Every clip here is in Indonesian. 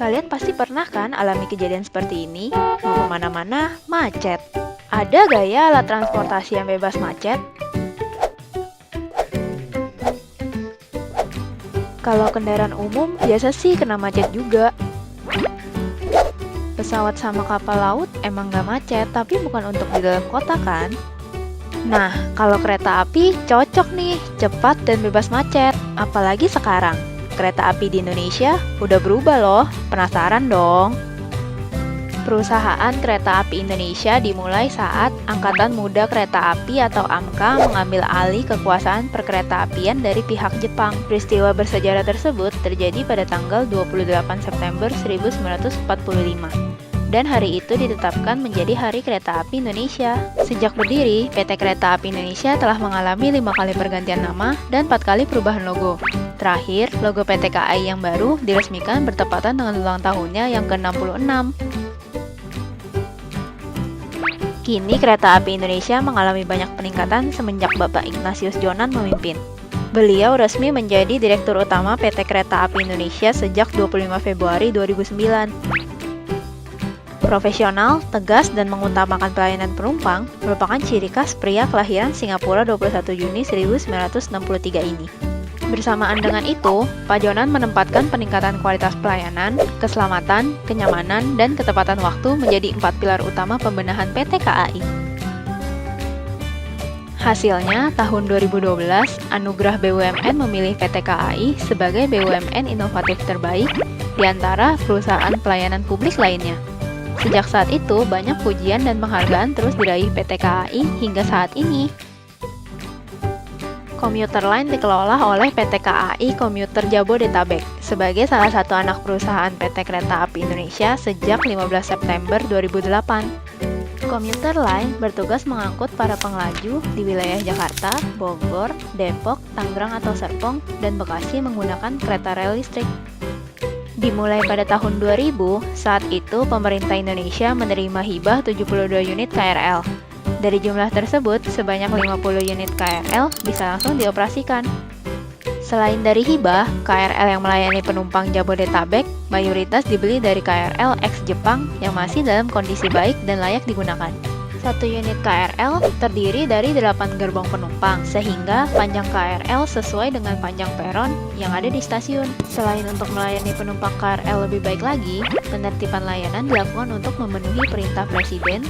Kalian pasti pernah kan alami kejadian seperti ini? Mau kemana-mana, macet. Ada gak ya alat transportasi yang bebas macet? Kalau kendaraan umum, biasa sih kena macet juga. Pesawat sama kapal laut emang gak macet, tapi bukan untuk di dalam kota kan? Nah, kalau kereta api cocok nih, cepat dan bebas macet. Apalagi sekarang, kereta api di Indonesia udah berubah loh. Penasaran dong? Perusahaan Kereta Api Indonesia dimulai saat Angkatan Muda Kereta Api atau AMKA mengambil alih kekuasaan perkeretaapian dari pihak Jepang. Peristiwa bersejarah tersebut terjadi pada tanggal 28 September 1945. Dan hari itu ditetapkan menjadi Hari Kereta Api Indonesia. Sejak berdiri, PT Kereta Api Indonesia telah mengalami 5 kali pergantian nama dan 4 kali perubahan logo. Terakhir, logo PT KAI yang baru diresmikan bertepatan dengan ulang tahunnya yang ke-66. Kini Kereta Api Indonesia mengalami banyak peningkatan semenjak Bapak Ignatius Jonan memimpin. Beliau resmi menjadi Direktur Utama PT Kereta Api Indonesia sejak 25 Februari 2009. Profesional, tegas, dan mengutamakan pelayanan penumpang merupakan ciri khas pria kelahiran Singapura 21 Juni 1963 ini. Bersamaan dengan itu, Pak Jonan menempatkan peningkatan kualitas pelayanan, keselamatan, kenyamanan, dan ketepatan waktu menjadi 4 pilar utama pembenahan PT KAI. Hasilnya, tahun 2012, Anugerah BUMN memilih PT KAI sebagai BUMN inovatif terbaik di antara perusahaan pelayanan publik lainnya. Sejak saat itu, banyak pujian dan penghargaan terus diraih PT KAI hingga saat ini. Komuter Line dikelola oleh PT KAI Komuter Jabodetabek sebagai salah satu anak perusahaan PT Kereta Api Indonesia sejak 15 September 2008. Komuter Line bertugas mengangkut para pengelaju di wilayah Jakarta, Bogor, Depok, Tangerang atau Serpong, dan Bekasi menggunakan kereta rel listrik. Dimulai pada tahun 2000, saat itu pemerintah Indonesia menerima hibah 72 unit KRL. Dari jumlah tersebut, sebanyak 50 unit KRL bisa langsung dioperasikan. Selain dari hibah, KRL yang melayani penumpang Jabodetabek mayoritas dibeli dari KRL ex Jepang yang masih dalam kondisi baik dan layak digunakan. Satu unit KRL terdiri dari 8 gerbong penumpang, sehingga panjang KRL sesuai dengan panjang peron yang ada di stasiun. Selain untuk melayani penumpang KRL lebih baik lagi, penertiban layanan dilakukan untuk memenuhi perintah Presiden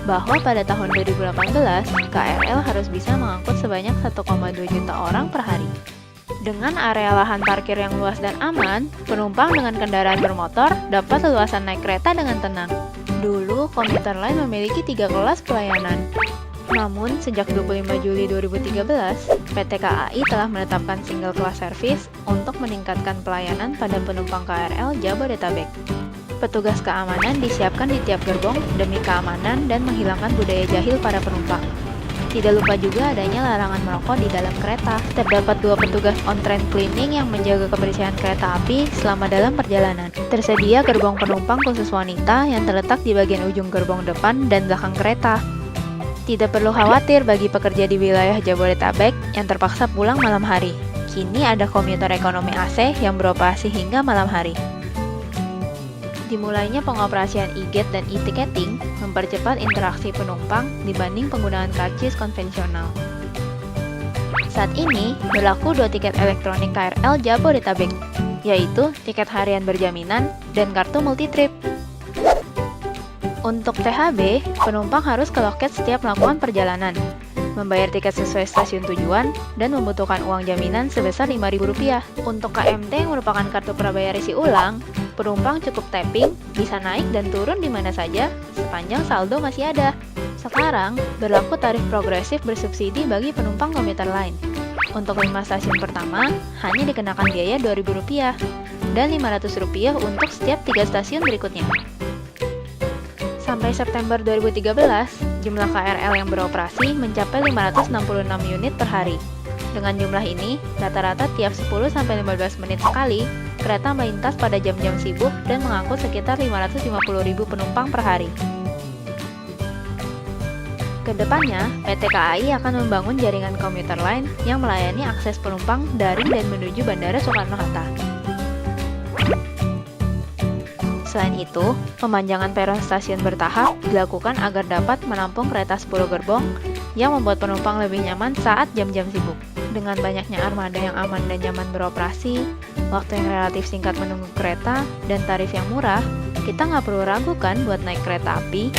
bahwa pada tahun 2018, KRL harus bisa mengangkut sebanyak 1,2 juta orang per hari. Dengan area lahan parkir yang luas dan aman, penumpang dengan kendaraan bermotor dapat leluasan naik kereta dengan tenang. Dulu, Komuter Line memiliki 3 kelas pelayanan. Namun, sejak 25 Juli 2013, PT KAI telah menetapkan single class service untuk meningkatkan pelayanan pada penumpang KRL Jabodetabek. Petugas keamanan disiapkan di tiap gerbong demi keamanan dan menghilangkan budaya jahil para penumpang. Tidak lupa juga adanya larangan merokok di dalam kereta. Terdapat 2 petugas on-train cleaning yang menjaga kebersihan kereta api selama dalam perjalanan. Tersedia gerbong penumpang khusus wanita yang terletak di bagian ujung gerbong depan dan belakang kereta. Tidak perlu khawatir bagi pekerja di wilayah Jabodetabek yang terpaksa pulang malam hari. Kini ada komuter ekonomi AC yang beroperasi hingga malam hari. Dimulainya pengoperasian e-gate dan e-ticketing mempercepat interaksi penumpang dibanding penggunaan karcis konvensional. Saat ini, berlaku 2 tiket elektronik KRL Jabodetabek, yaitu tiket harian berjaminan dan kartu multitrip. Untuk THB, penumpang harus ke loket setiap melakukan perjalanan, membayar tiket sesuai stasiun tujuan, dan membutuhkan uang jaminan sebesar Rp5.000. Untuk KMT yang merupakan kartu prabayar isi ulang, penumpang cukup tapping, bisa naik dan turun di mana saja, sepanjang saldo masih ada. Sekarang, berlaku tarif progresif bersubsidi bagi penumpang komuter lain. Untuk 5 stasiun pertama, hanya dikenakan biaya Rp2.000, dan Rp500 untuk setiap 3 stasiun berikutnya. Sampai September 2013, jumlah KRL yang beroperasi mencapai 566 unit per hari. Dengan jumlah ini, rata-rata tiap 10-15 menit sekali, kereta melintas pada jam-jam sibuk dan mengangkut sekitar 550.000 penumpang per hari. Kedepannya, PT KAI akan membangun jaringan komuter lain yang melayani akses penumpang dari dan menuju Bandara Soekarno-Hatta. Selain itu, pemanjangan peron stasiun bertahap dilakukan agar dapat menampung kereta 10 gerbong yang membuat penumpang lebih nyaman saat jam-jam sibuk. Dengan banyaknya armada yang aman dan nyaman beroperasi, waktu yang relatif singkat menunggu kereta, dan tarif yang murah, kita nggak perlu ragu kan buat naik kereta api.